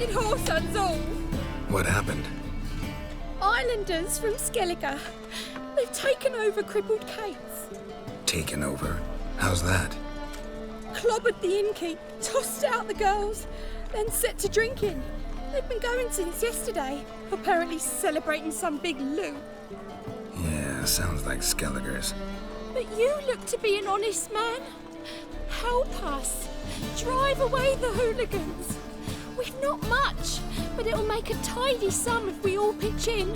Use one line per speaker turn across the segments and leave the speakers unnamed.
wretched whoresons all.
What happened?
Islanders from Skellige. They've taken over crippled Kate's.
Taken over? How's that?
Clobbered the innkeep, tossed out the girls, then set to drinking. They've been going since yesterday, apparently celebrating some big loot.
Yeah, sounds like Skelligers.
But you look to be an honest man. Help us. Drive away the hooligans. We've not much, but it'll make a tidy sum if we all pitch in.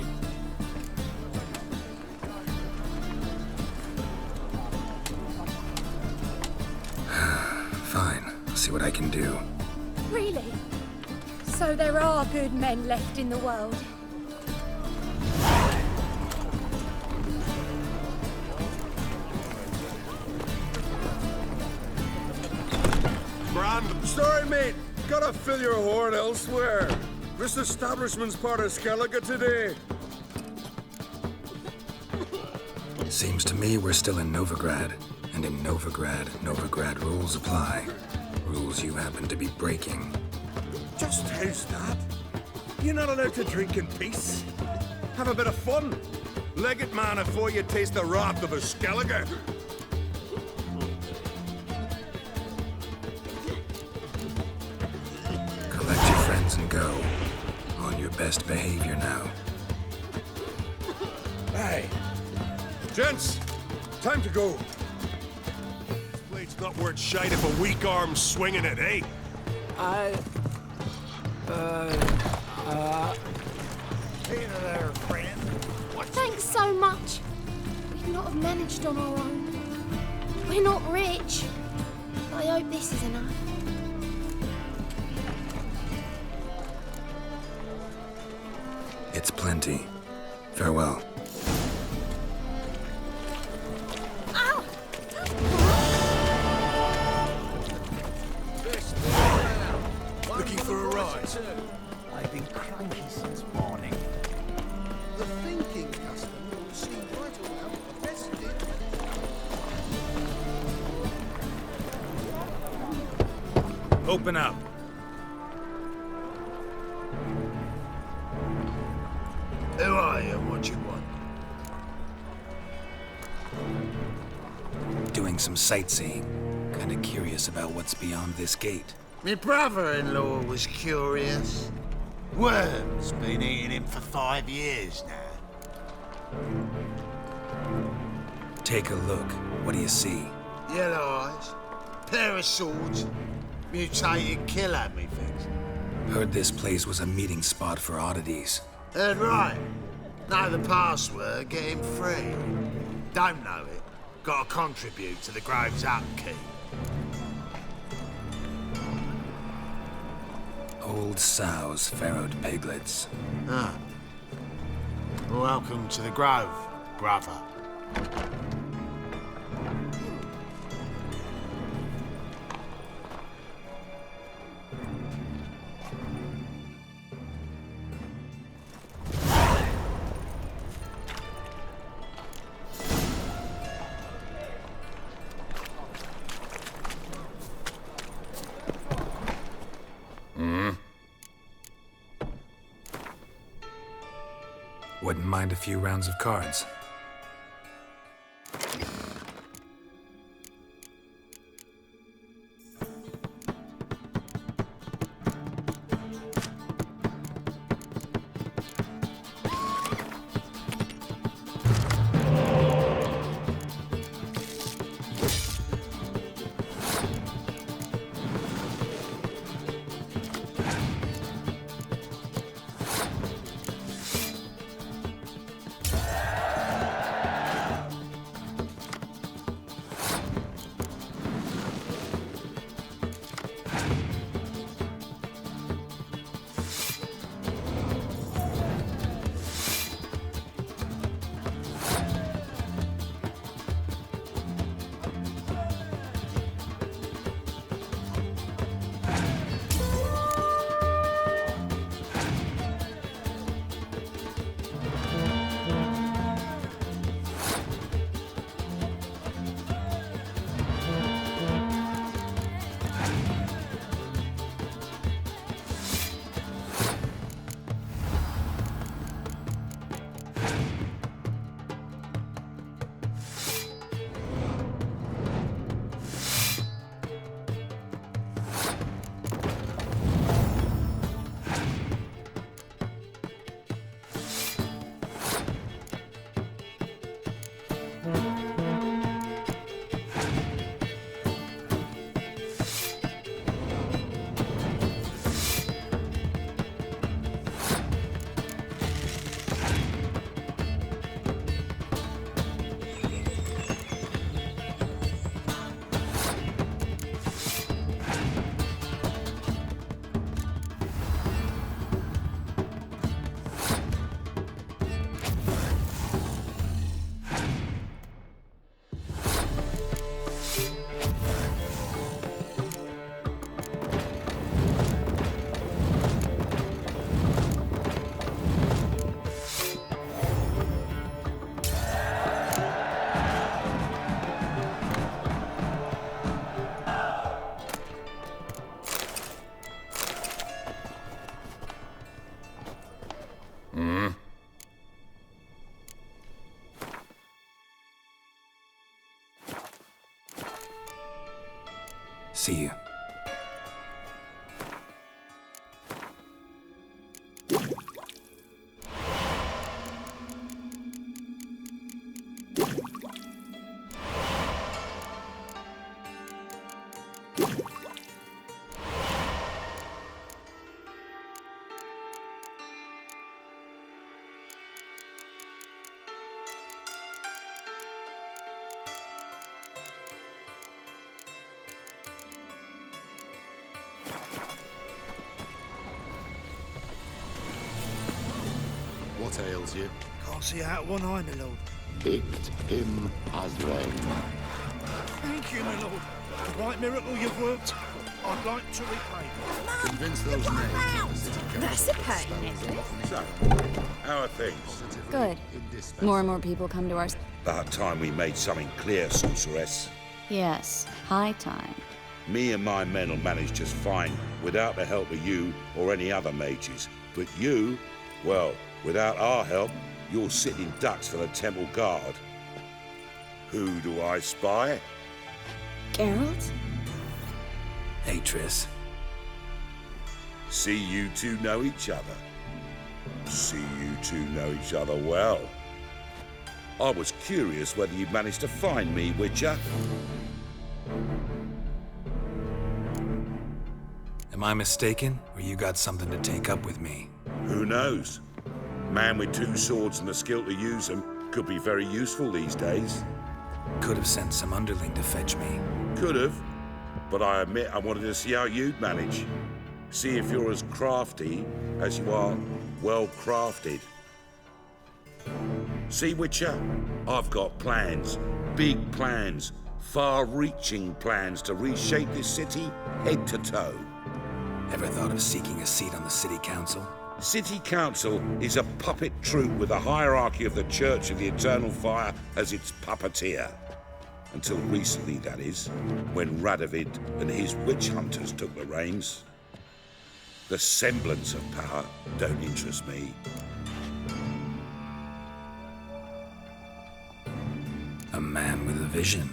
Fine, I'll see what I can do.
Really? So there are good men left in the world.
Sorry, mate. Gotta fill your horn elsewhere. This establishment's part of Skellige today.
Seems to me we're still in Novigrad. And in Novigrad rules apply. Rules you happen to be breaking.
Just how's that? You're not allowed to drink in peace. Have a bit of fun. Leg it, man, before you taste the wrath of a Skellige.
Collect your friends and go. On your best behavior now.
Hey. Gents, time to go. This blade's not worth shite if a weak arm's swinging it, eh?
Hey there, friend.
Thanks so much. We'd not have managed on our own. We're not rich. But I hope this is enough.
It's plenty. Farewell.
Ow!
Looking for a ride?
I've been cranky since morning.
The thinking custom will seem right around the best deal.
Open up.
Who are you and what you want?
Doing some sightseeing. Kinda curious about what's beyond this gate.
My brother-in-law was curious. Worms been eating him for 5 years now.
Take a look. What do you see?
Yellow eyes, pair of swords, mutated killer, methinks.
Heard this place was a meeting spot for oddities.
Heard right. Know the password, get him free. Don't know it, gotta contribute to the Grove's upkeep.
Old sows farrowed piglets.
Ah. Welcome to the Grove, brother.
Wouldn't mind a few rounds of cards. See you.
What ails you?
Can't see out one eye, my lord.
Picked him as rain.
Thank you, my lord. The right miracle you've worked, I'd like to repay.
Convince those knaves of the city council.
That's a pain, isn't it?
So, how are things?
Good. More and more people come to our...
About time we made something clear, sorceress.
Yes, high time.
Me and my men will manage just fine, without the help of you or any other mages. But you, well, without our help, you're sitting ducks for the temple guard. Who do I spy?
Geralt?
Hey, Triss.
See you two know each other. See you two know each other well. I was curious whether you'd managed to find me, Witcher.
Am I mistaken, or you got something to take up with me?
Who knows? Man with two swords and the skill to use them could be very useful these days.
Could have sent some underling to fetch me.
Could have, but I admit I wanted to see how you'd manage. See if you're as crafty as you are well-crafted. See, Witcher, I've got plans, big plans, far-reaching plans to reshape this city head to toe.
Ever thought of seeking a seat on the city council?
City Council is a puppet troupe with the hierarchy of the Church of the Eternal Fire as its puppeteer. Until recently, that is, when Radovid and his witch hunters took the reins. The semblance of power don't interest me.
A man with a vision.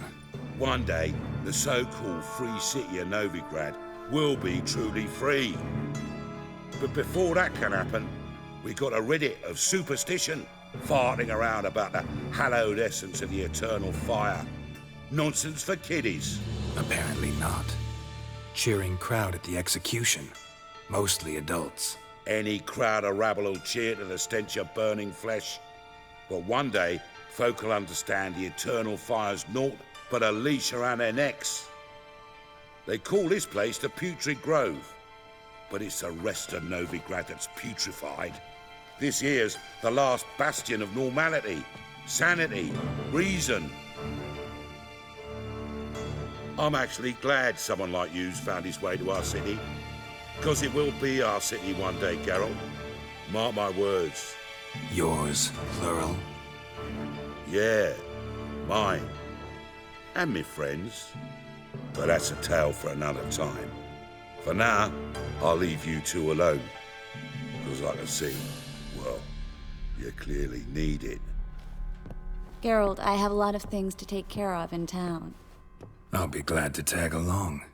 One day, the so-called free city of Novigrad will be truly free. But before that can happen, we got to rid it of superstition, farting around about the hallowed essence of the eternal fire. Nonsense for kiddies.
Apparently not. Cheering crowd at the execution. Mostly adults.
Any crowd of rabble will cheer to the stench of burning flesh. But one day, folk will understand the eternal fire's naught but a leash around their necks. They call this place the Putrid Grove, but it's the rest of Novigrad that's putrefied. This here's the last bastion of normality, sanity, reason. I'm actually glad someone like you's found his way to our city, because it will be our city one day, Geralt. Mark my words.
Yours, plural.
Yeah, mine. And me friends. But that's a tale for another time. For now, I'll leave you two alone. Because I can see, well, you clearly need it.
Geralt, I have a lot of things to take care of in town.
I'll be glad to tag along.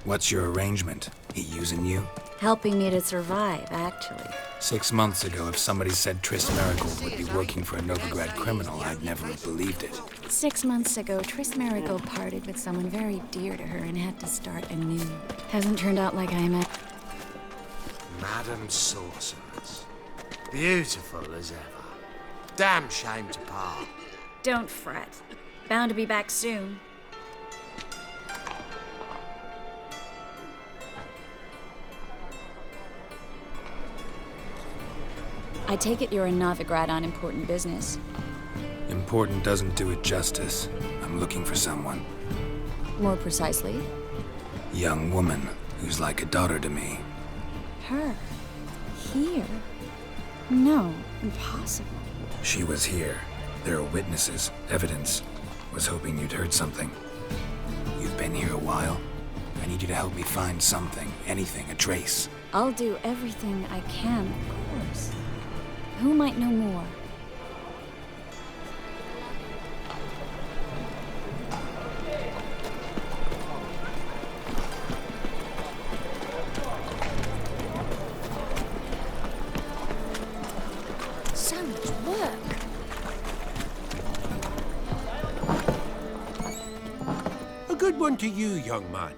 What's your arrangement? He using you?
Helping me to survive, actually.
6 months ago, if somebody said Triss Merigold would be working for a Novigrad criminal, I'd never have believed it.
6 months ago, Triss Merigold parted with someone very dear to her and had to start anew. Hasn't turned out like I imagined.
Madam Sorceress. Beautiful as ever. Damn shame to part.
Don't fret. Bound to be back soon. I take it you're in Novigrad on important business.
Important doesn't do it justice. I'm looking for someone.
More precisely?
Young woman who's like a daughter to me.
Her? Here? No, impossible.
She was here. There are witnesses, evidence. Was hoping you'd heard something. You've been here a while. I need you to help me find something, anything, a trace.
I'll do everything I can, of course. Who might know more?
So much work.
A good one to you, young man.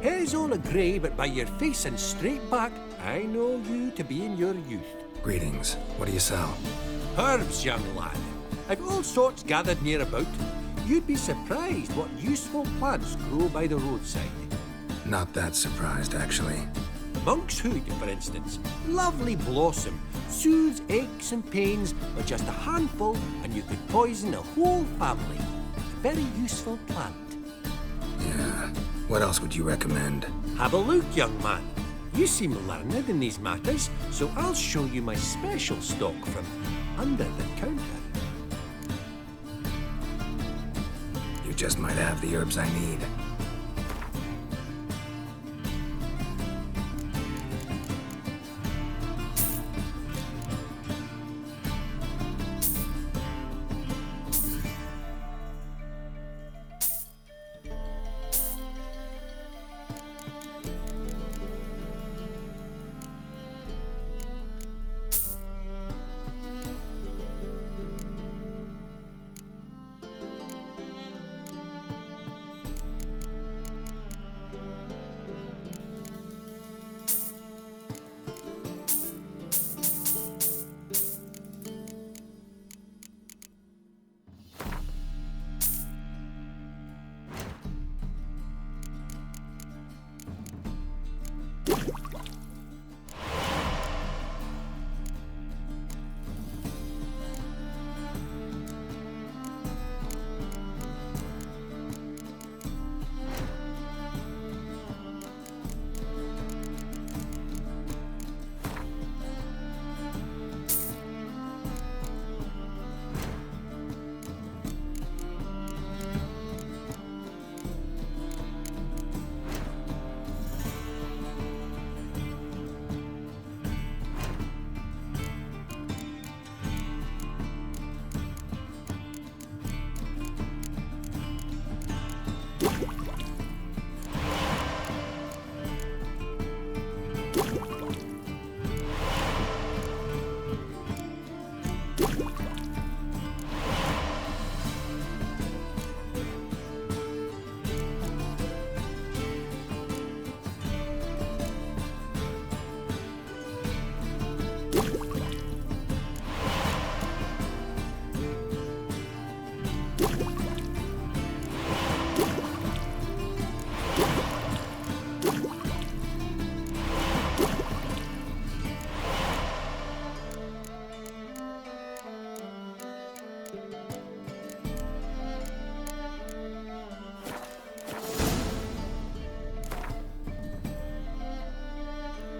Hair's all a grey, but by your face and straight back, I know you to be in your youth.
Greetings. What do you sell?
Herbs, young lad. I've all sorts gathered near about. You'd be surprised what useful plants grow by the roadside.
Not that surprised, actually.
Monk's hood, for instance. Lovely blossom. Soothes aches and pains with just a handful, and you could poison a whole family. Very useful plant.
Yeah. What else would you recommend?
Have a look, young man. You seem learned in these matters, so I'll show you my special stock from under the counter.
You just might have the herbs I need.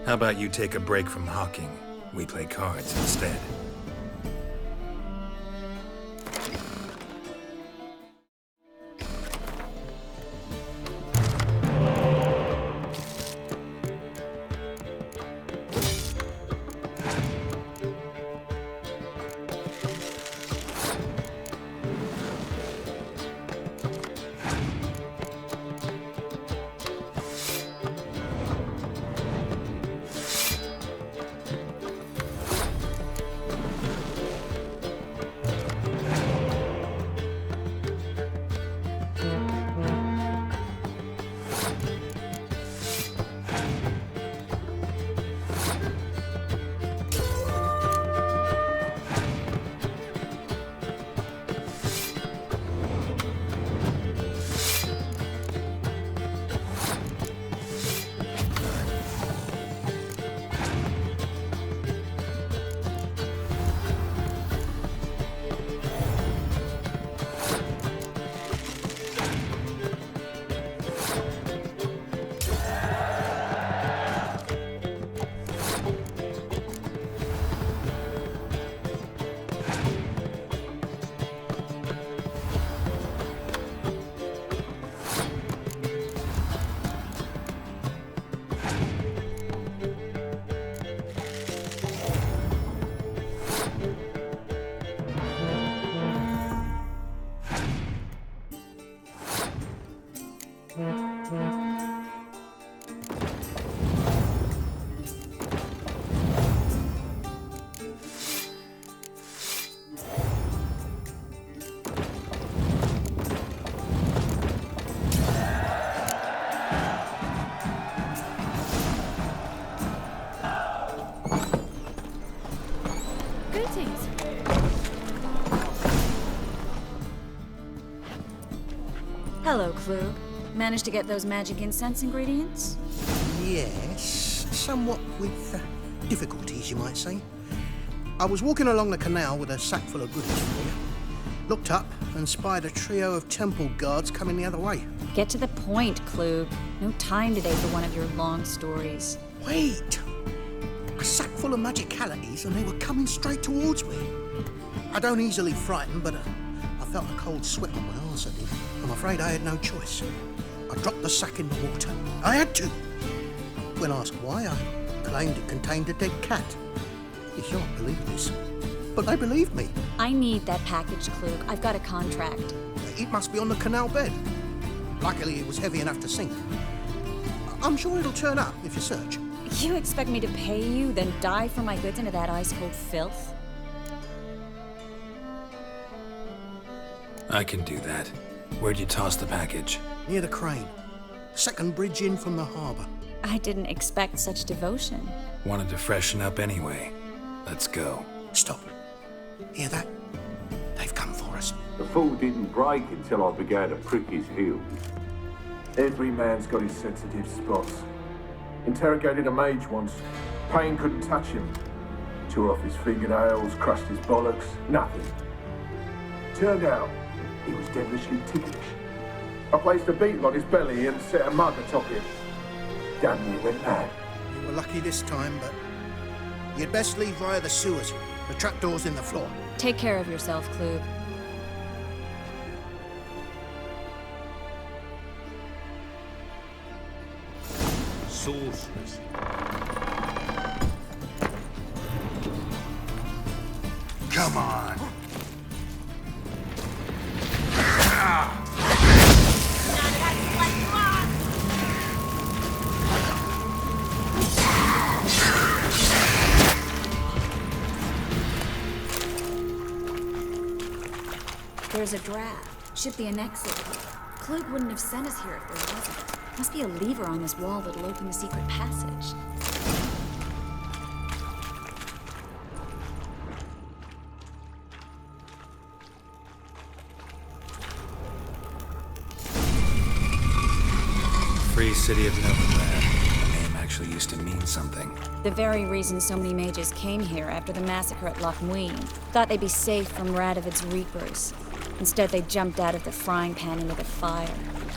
How about you take a break from hawking? We play cards instead.
things. Hello, Klug. Managed to get those magic incense ingredients?
Yes, somewhat with difficulties, you might say. I was walking along the canal with a sack full of goodies for you. Looked up and spied a trio of temple guards coming the other way.
Get to the point, Klug. No time today for one of your long stories.
Wait! A sack full of magicalities and they were coming straight towards me. I don't easily frighten, but I felt a cold sweat on my arse, I did. I'm afraid I had no choice. I dropped the sack in the water. I had to. When asked why, I claimed it contained a dead cat. You shan't believe this, but they believed me.
I need that package, Klug. I've got a contract.
It must be on the canal bed. Luckily, it was heavy enough to sink. I'm sure it'll turn up if you search.
You expect me to pay you, then dive for my goods into that ice-cold filth?
I can do that. Where'd you toss the package?
Near the crane. Second bridge in from the harbour.
I didn't expect such devotion.
Wanted to freshen up anyway. Let's go.
Stop. Hear that? They've come for us.
The fall didn't break until I began to prick his heels.
Every man's got his sensitive spots. Interrogated a mage once. Pain couldn't touch him. Tore off his fingernails, crushed his bollocks, nothing. Turned out, he was devilishly ticklish. I placed a beetle on his belly and set a mug atop him. Damn near went mad.
You were lucky this time, but you'd best leave via the sewers. The trapdoor's in the floor.
Take care of yourself, Klug.
Sorceress.
Come on.
There's a draft. Should be an exit. Klug wouldn't have sent us here if there wasn't. Must be a lever on this wall that'll open the secret passage.
Free City of Novigrad. The name actually used to mean something.
The very reason so many mages came here after the massacre at Loch Muin. Thought they'd be safe from Radovid's reapers. Instead, they jumped out of the frying pan into the fire.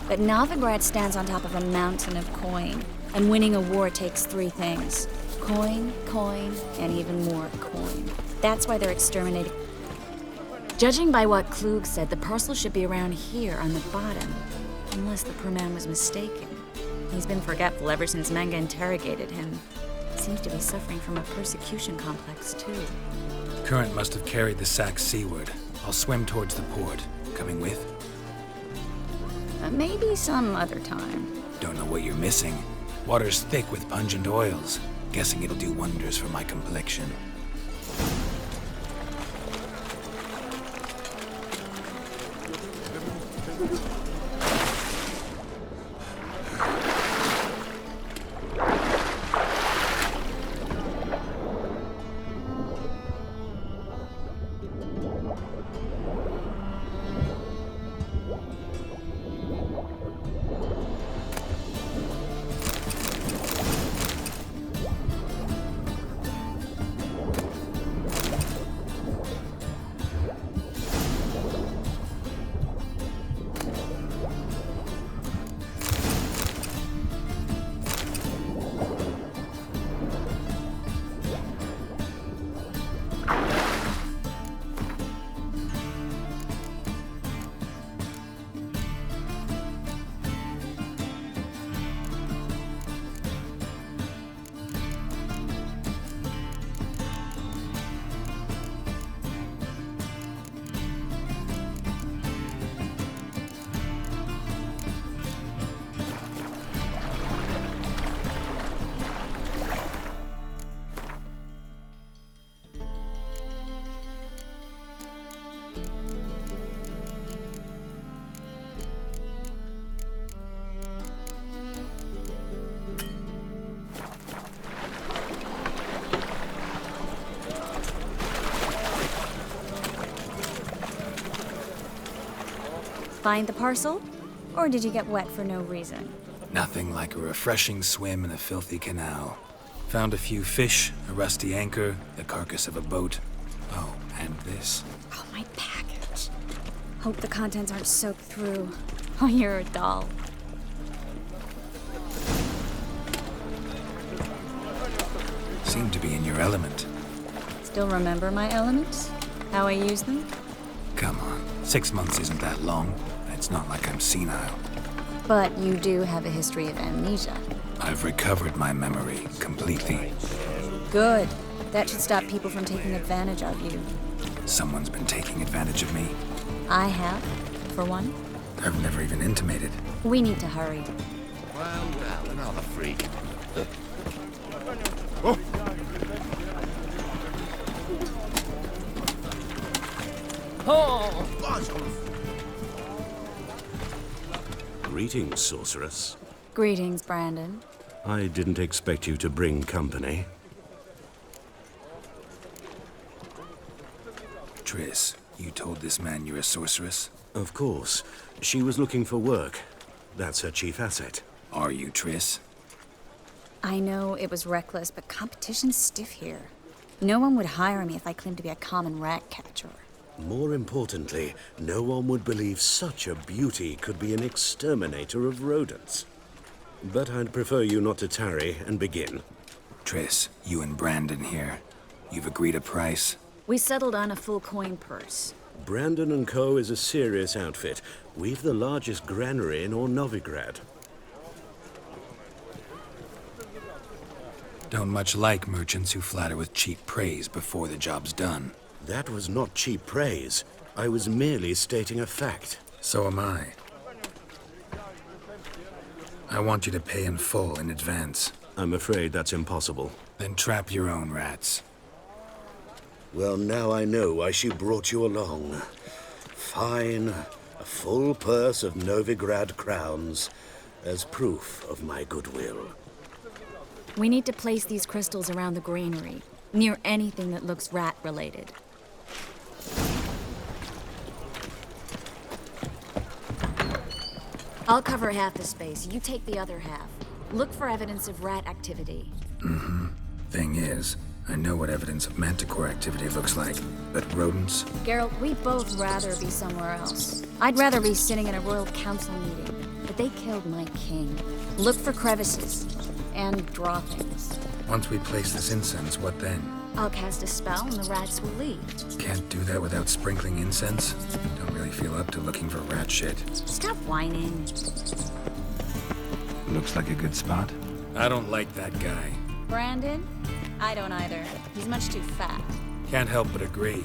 But Novigrad stands on top of a mountain of coin. And winning a war takes three things. Coin, coin, and even more coin. That's why they're exterminating. Judging by what Klug said, the parcel should be around here on the bottom. Unless the poor man was mistaken. He's been forgetful ever since Manga interrogated him. Seems to be suffering from a persecution complex, too.
Current must have carried the sack seaward. I'll swim towards the port. Coming with?
Maybe some other time.
Don't know what you're missing. Water's thick with pungent oils. Guessing it'll do wonders for my complexion.
Find the parcel? Or did you get wet for no reason?
Nothing like a refreshing swim in a filthy canal. Found a few fish, a rusty anchor, the carcass of a boat. Oh, and this.
Oh, my package. Hope the contents aren't soaked through. Oh, you're a doll.
Seem to be in your element.
Still remember my elements? How I use them?
Come on, 6 months isn't that long. It's not like I'm senile.
But you do have a history of amnesia.
I've recovered my memory completely.
Good. That should stop people from taking advantage of you.
Someone's been taking advantage of me.
I have, for one.
I've never even intimated.
We need to hurry.
Well, another freak.
Greetings, sorceress.
Greetings, Brandon.
I didn't expect you to bring company.
Triss, you told this man you're a sorceress?
Of course. She was looking for work. That's her chief asset.
Are you, Triss?
I know it was reckless, but competition's stiff here. No one would hire me if I claimed to be a common rat catcher.
More importantly, no one would believe such a beauty could be an exterminator of rodents. But I'd prefer you not to tarry and begin.
Triss, you and Brandon here. You've agreed a price?
We settled on a full coin purse.
Brandon & Co. is a serious outfit. We've the largest granary in all Novigrad.
Don't much like merchants who flatter with cheap praise before the job's done.
That was not cheap praise. I was merely stating a fact.
So am I. I want you to pay in full in advance.
I'm afraid that's impossible.
Then trap your own rats.
Well, now I know why she brought you along. Fine. A full purse of Novigrad crowns as proof of my goodwill.
We need to place these crystals around the granary, near anything that looks rat-related. I'll cover half the space. You take the other half. Look for evidence of rat activity.
Mm-hmm. Thing is, I know what evidence of manticore activity looks like, but rodents?
Geralt, we'd both rather be somewhere else. I'd rather be sitting in a royal council meeting, but they killed my king. Look for crevices and droppings.
Once we place this incense, what then?
I'll cast a spell and the rats will leave.
Can't do that without sprinkling incense? Don't really feel up to looking for rat shit.
Stop whining.
Looks like a good spot. I don't like that guy.
Brandon? I don't either. He's much too fat.
Can't help but agree.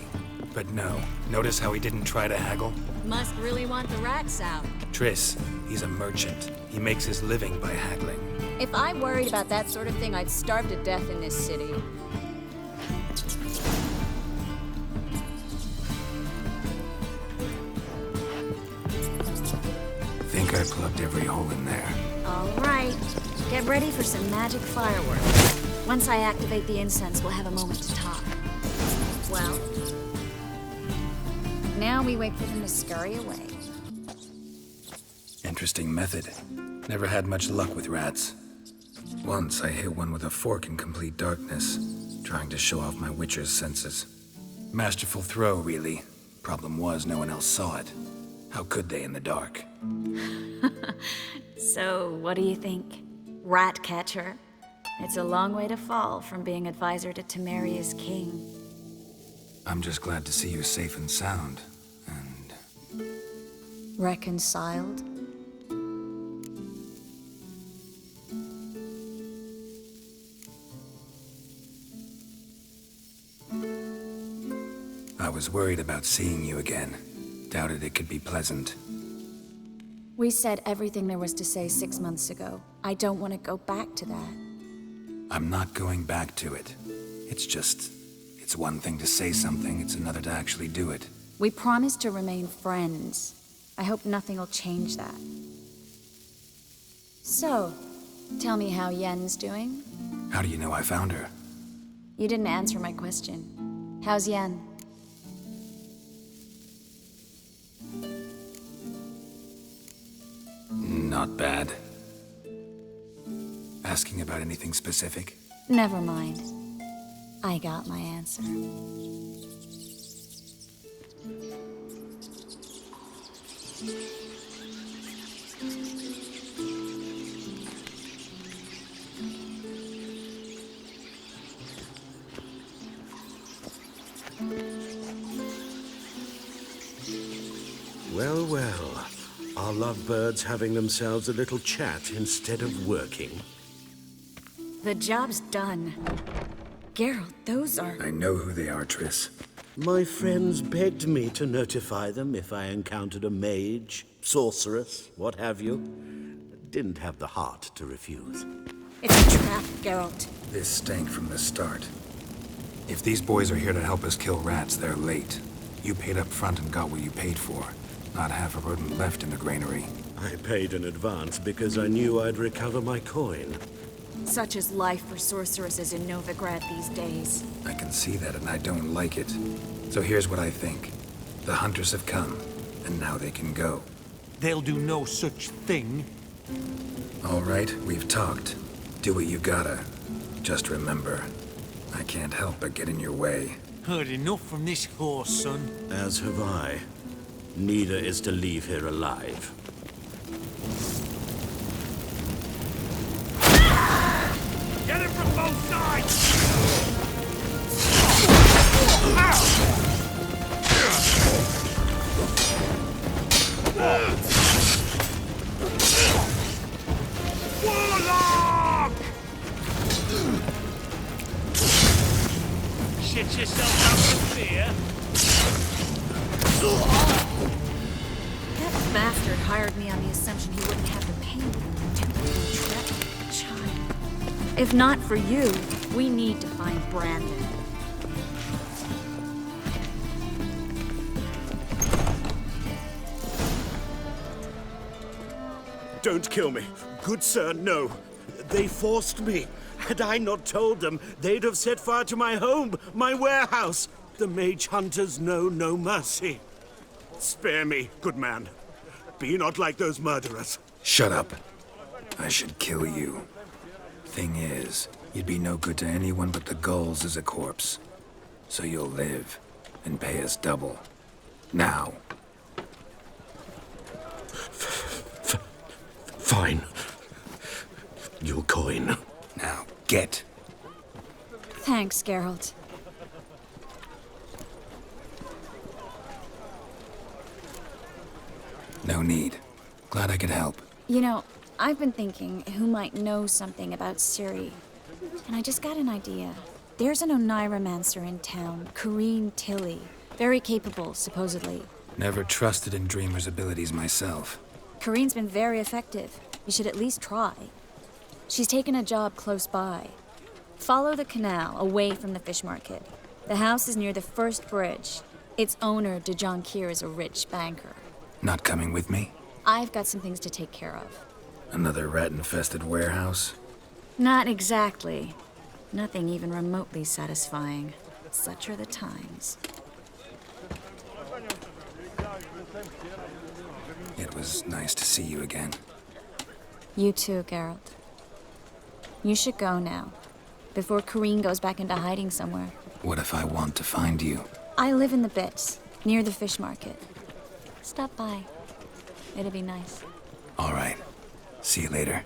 But no, notice how he didn't try to haggle?
Must really want the rats out.
Triss, he's a merchant. He makes his living by haggling.
If I worried about that sort of thing, I'd starve to death in this city.
Think I plugged every hole in there.
All right. Get ready for some magic fireworks. Once I activate the incense, we'll have a moment to talk. Well, now we wait for them to scurry away.
Interesting method. Never had much luck with rats. Once I hit one with a fork in complete darkness, trying to show off my witcher's senses. Masterful throw, really. Problem was, no one else saw it. How could they in the dark?
So, what do you think? Rat catcher? It's a long way to fall from being advisor to Temeria's king.
I'm just glad to see you safe and sound, and...
Reconciled?
I was worried about seeing you again. Doubted it could be pleasant.
We said everything there was to say 6 months ago. I don't want to go back to that.
I'm not going back to it. It's one thing to say something, it's another to actually do it.
We promised to remain friends. I hope nothing will change that. So, tell me how Yen's doing?
How do you know I found her?
You didn't answer my question. How's Yen?
Not bad. Asking about anything specific?
Never mind. I got my answer.
Well, well. Are lovebirds having themselves a little chat instead of working?
The job's done. Geralt, those are...
I know who they are, Triss.
My friends begged me to notify them if I encountered a mage, sorceress, what have you. Didn't have the heart to refuse.
It's a trap, Geralt.
This stank from the start. If these boys are here to help us kill rats, they're late. You paid up front and got what you paid for. Not half a rodent left in the granary.
I paid in advance because I knew I'd recover my coin.
Such is life for sorceresses in Novigrad these days.
I can see that and I don't like it. So here's what I think. The hunters have come, and now they can go.
They'll do no such thing.
All right, we've talked. Do what you gotta. Just remember, I can't help but get in your way.
Heard enough from this horse, son.
As have I. Neither is to leave here alive.
Get him from both sides! Warlock! Shit yourself up with fear?
That bastard hired me on the assumption he wouldn't have the pain of temporarily trapping a child. If not for you, we need to find Brandon.
Don't kill me. Good sir, no. They forced me. Had I not told them, they'd have set fire to my home, my warehouse. The mage hunters know no mercy. Spare me, good man. Be not like those murderers.
Shut up. I should kill you. Thing is, you'd be no good to anyone but the gulls as a corpse. So you'll live and pay us double. Now.
Fine. Your coin.
Now, get.
Thanks, Geralt.
No need. Glad I could help.
You know, I've been thinking who might know something about Ciri. And I just got an idea. There's an Oneiromancer in town, Corrine Tilly. Very capable, supposedly.
Never trusted in Dreamer's abilities myself.
Corrine's been very effective. You should at least try. She's taken a job close by. Follow the canal, away from the fish market. The house is near the first bridge. Its owner, Dejon Kier, is a rich banker.
Not coming with me?
I've got some things to take care of.
Another rat-infested warehouse?
Not exactly. Nothing even remotely satisfying. Such are the times.
It was nice to see you again.
You too, Geralt. You should go now, before Corrine goes back into hiding somewhere.
What if I want to find you?
I live in the Bits, near the fish market. Stop by. It'd be nice.
All right. See you later.